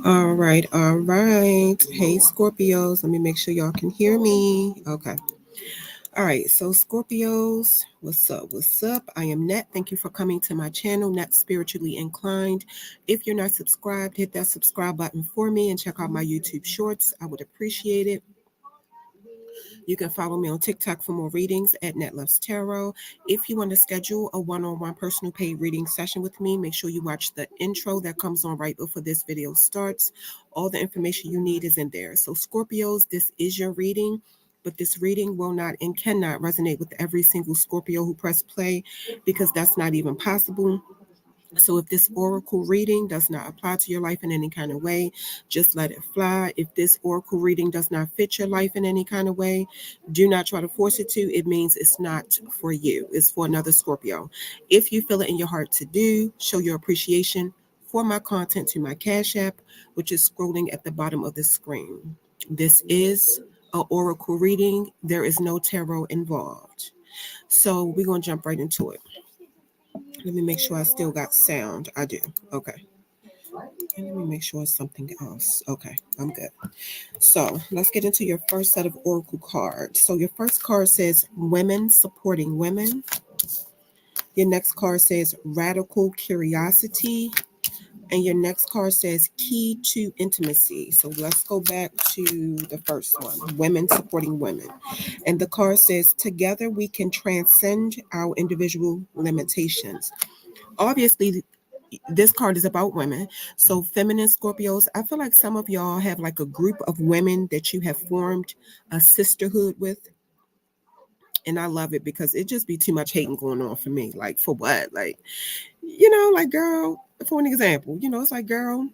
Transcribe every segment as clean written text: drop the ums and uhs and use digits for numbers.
All right, all right. Hey, Scorpios. Let me make sure y'all can hear me. Okay. All right, so Scorpios, what's up? What's up? I am Net. Thank you for coming to my channel, Net Spiritually Inclined. If you're not subscribed, hit that subscribe button for me and check out my YouTube shorts. I would appreciate it. You can follow me on TikTok for more readings at Net Loves Tarot. If you want to schedule a one-on-one personal paid reading session with me, make sure you watch the intro that comes on right before this video starts. All the information you need is in there. So Scorpios, this is your reading, but this reading will not and cannot resonate with every single Scorpio who pressed play because that's not even possible. So if this oracle reading does not apply to your life in any kind of way, just let it fly. If this oracle reading does not fit your life in any kind of way, do not try to force it to. It means it's not for you. It's for another Scorpio. If you feel it in your heart to do, show your appreciation for my content to my Cash App, which is scrolling at the bottom of the screen. This is an oracle reading. There is no tarot involved. So we're going to jump right into it. Let me make sure I still got sound. I do. Okay. And let me make sure it's something else. Okay, I'm good. So let's get into your first set of oracle cards. So your first card says women supporting women. Your next card says radical curiosity. And your next card says key to intimacy. So let's go back to the first one, women supporting women. And the card says, together we can transcend our individual limitations. Obviously, this card is about women. So feminine Scorpios, I feel like some of y'all have like a group of women that you have formed a sisterhood with. And I love it because it just be too much hating going on for me. Like, for what? Like, like, girl, for an example, it's like, girl,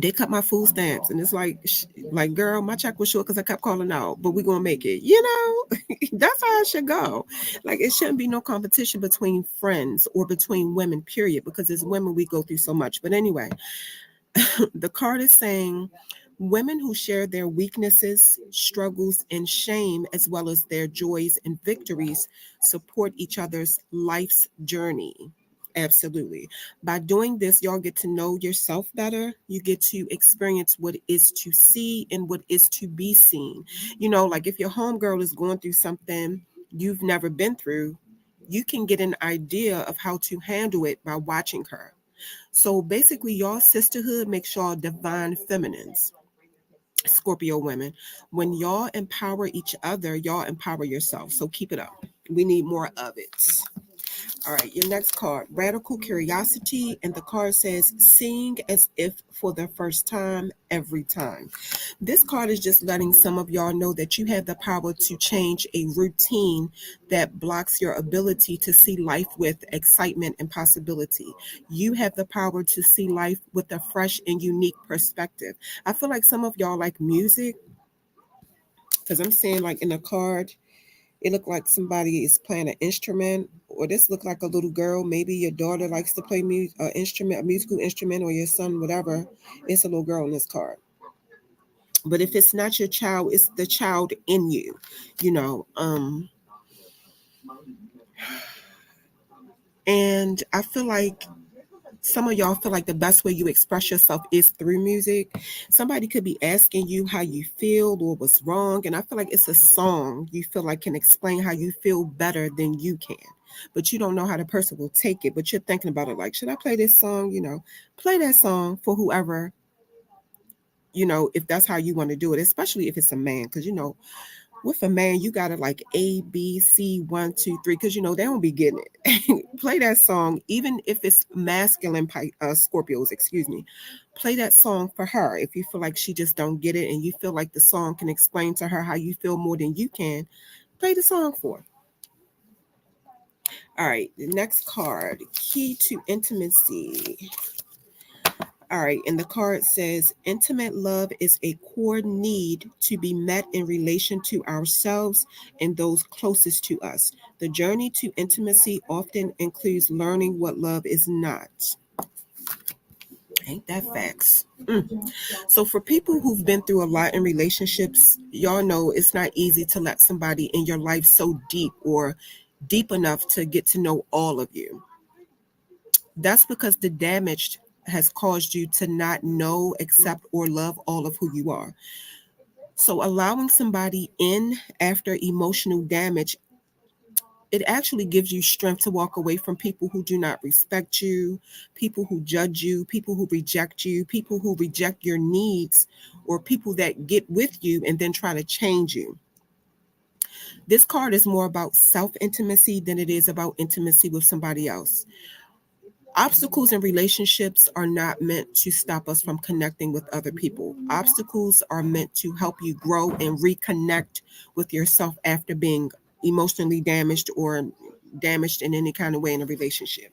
they cut my food stamps, and it's like, girl, my check was short because I kept calling out, but we're gonna make it. That's how it should go. Like, it shouldn't be no competition between friends or between women, period, because as women we go through so much. But anyway, the card is saying women who share their weaknesses, struggles, and shame, as well as their joys and victories, support each other's life's journey. Absolutely. By doing this, y'all get to know yourself better. You get to experience what is to see and what is to be seen. Like if your homegirl is going through something you've never been through, you can get an idea of how to handle it by watching her. So basically, y'all sisterhood makes y'all divine feminines. Scorpio women, when y'all empower each other, y'all empower yourself. So keep it up. We need more of it. All right, your next card, radical curiosity, and the card says seeing as if for the first time every time. This card is just letting some of y'all know that you have the power to change a routine that blocks your ability to see life with excitement and possibility. You have the power to see life with a fresh and unique perspective. I feel like some of y'all like music, because I'm seeing like in a card, it looked like somebody is playing an instrument, or this looked like a little girl. Maybe your daughter likes to play a musical instrument, or your son, whatever. It's a little girl in this card. But if it's not your child, it's the child in you, you know. And I feel like some of y'all feel like the best way you express yourself is through music. Somebody could be asking you how you feel or what's wrong, and I feel like it's a song you feel like can explain how you feel better than you can. But you don't know how the person will take it, but you're thinking about it like, should I play this song? Play that song for whoever, if that's how you want to do it, especially if it's a man, because With a man, you gotta like A, B, C, 1, 2, 3, because they don't be getting it. Play that song, even if it's masculine Scorpios, excuse me. Play that song for her. If you feel like she just don't get it and you feel like the song can explain to her how you feel more than you can, play the song for her. All right, the next card, key to intimacy. All right, and the card says intimate love is a core need to be met in relation to ourselves and those closest to us. The journey to intimacy often includes learning what love is not. Ain't that facts? So, for people who've been through a lot in relationships, y'all know it's not easy to let somebody in your life so deep or deep enough to get to know all of you. That's because the damage has caused you to not know, accept, or love all of who you are. So, allowing somebody in after emotional damage, it actually gives you strength to walk away from people who do not respect you, people who judge you, people who reject you, people who reject your needs, or people that get with you and then try to change you. This card is more about self intimacy than it is about intimacy with somebody else. Obstacles in relationships are not meant to stop us from connecting with other people. Obstacles are meant to help you grow and reconnect with yourself after being emotionally damaged or damaged in any kind of way in a relationship.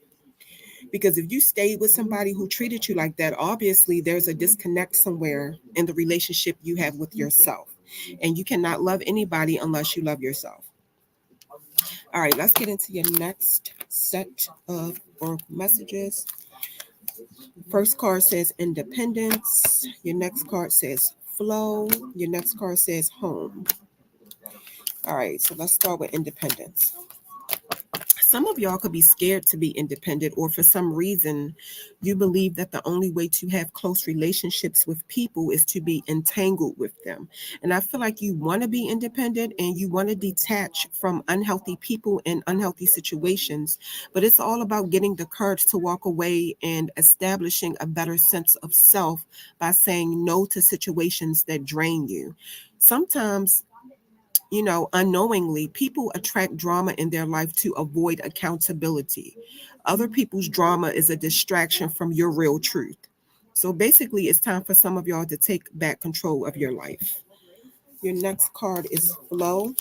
Because if you stayed with somebody who treated you like that, obviously there's a disconnect somewhere in the relationship you have with yourself. And you cannot love anybody unless you love yourself. All right, let's get into your next set of oracle messages. First card says independence. Your next card says flow. Your next card says home. All right, so let's start with independence. Some of y'all could be scared to be independent, or for some reason, you believe that the only way to have close relationships with people is to be entangled with them. And I feel like you want to be independent and you want to detach from unhealthy people and unhealthy situations, but it's all about getting the courage to walk away and establishing a better sense of self by saying no to situations that drain you. Sometimes unknowingly, people attract drama in their life to avoid accountability. Other people's drama is a distraction from your real truth. So basically, it's time for some of y'all to take back control of your life. Your next card is flow.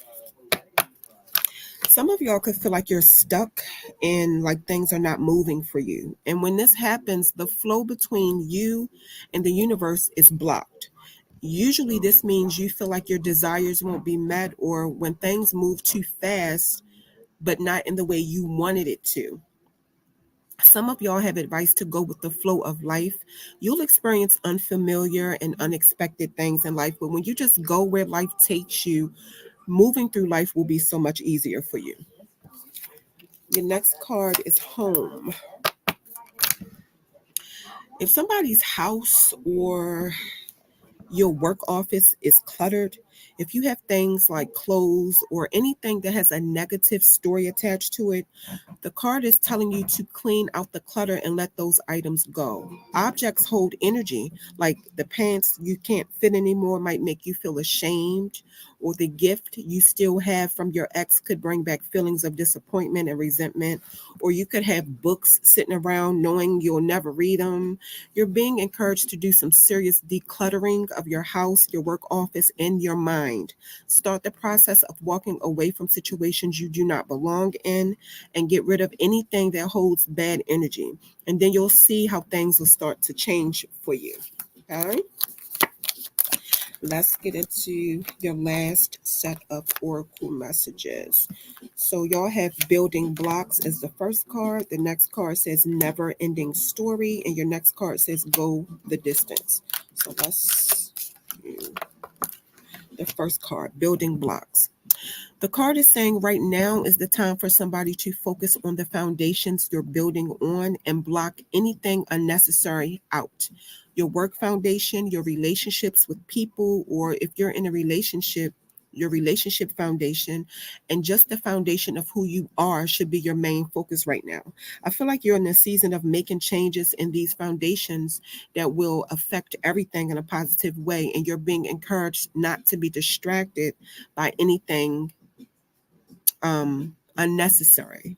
Some of y'all could feel like you're stuck and like things are not moving for you. And when this happens, the flow between you and the universe is blocked. Usually, this means you feel like your desires won't be met, or when things move too fast, but not in the way you wanted it to. Some of y'all have advice to go with the flow of life. You'll experience unfamiliar and unexpected things in life, but when you just go where life takes you, moving through life will be so much easier for you. Your next card is home. If somebody's house or your work office is cluttered, if you have things like clothes or anything that has a negative story attached to it, the card is telling you to clean out the clutter and let those items go. Objects hold energy, like the pants you can't fit anymore might make you feel ashamed, or the gift you still have from your ex could bring back feelings of disappointment and resentment, or you could have books sitting around knowing you'll never read them. You're being encouraged to do some serious decluttering of your house, your work office, and your mind. Start the process of walking away from situations you do not belong in and get rid of anything that holds bad energy. And then you'll see how things will start to change for you. Okay? Let's get into your last set of oracle messages. So, y'all have building blocks as the first card. The next card says never ending story. And your next card says go the distance. So, let's do the first card, building blocks. The card is saying right now is the time for somebody to focus on the foundations you're building on and block anything unnecessary out. Your work foundation, your relationships with people, or if you're in a relationship, your relationship foundation, and just the foundation of who you are should be your main focus right now. I feel like you're in a season of making changes in these foundations that will affect everything in a positive way, and you're being encouraged not to be distracted by anything unnecessary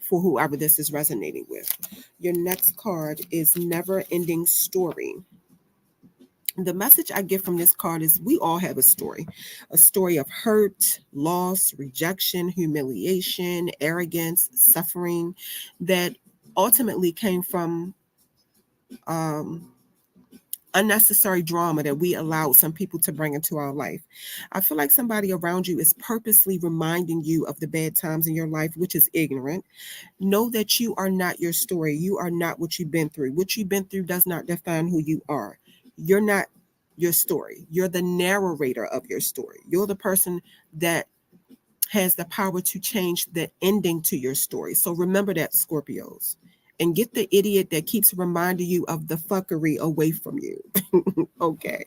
for whoever this is resonating with. Your next card is Never Ending Story. The message I get from this card is we all have a story of hurt, loss, rejection, humiliation, arrogance, suffering that ultimately came from um, unnecessary drama that we allowed some people to bring into our life. I feel like somebody around you is purposely reminding you of the bad times in your life, which is ignorant. Know that you are not your story. You are not what you've been through. What you've been through does not define who you are. You're not your story. You're the narrator of your story. You're the person that has the power to change the ending to your story. So remember that, Scorpios. And get the idiot that keeps reminding you of the fuckery away from you. Okay.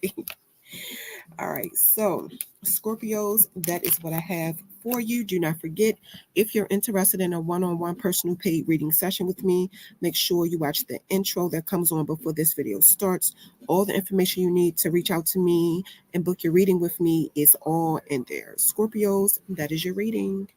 All right. So, Scorpios, that is what I have for you. Do not forget, if you're interested in a one-on-one personal paid reading session with me, make sure you watch the intro that comes on before this video starts. All the information you need to reach out to me and book your reading with me is all in there. Scorpios, that is your reading.